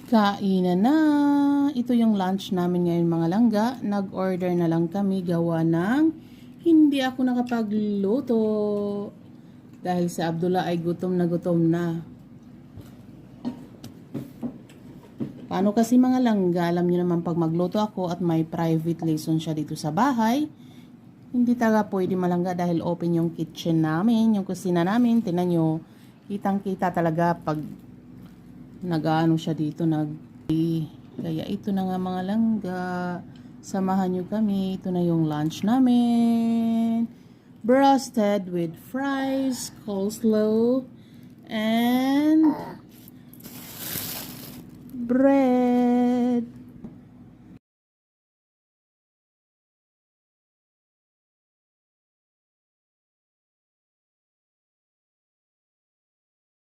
Kainan na! Ito yung lunch namin ngayon mga langga. Nag-order na lang kami gawa ng hindi ako nakapagluto. Dahil si Abdullah ay gutom na gutom na. Paano kasi mga langga, alam niyo naman pag magluto ako at may private lesson siya dito sa bahay, hindi talaga pwede malangga dahil open yung kitchen namin, yung kusina namin. Tingnan nyo, kitang-kita talaga pag nag-ano siya dito, kaya ito na nga mga langga, samahan nyo kami. Ito na yung lunch namin, broasted with fries, coleslaw, and bread.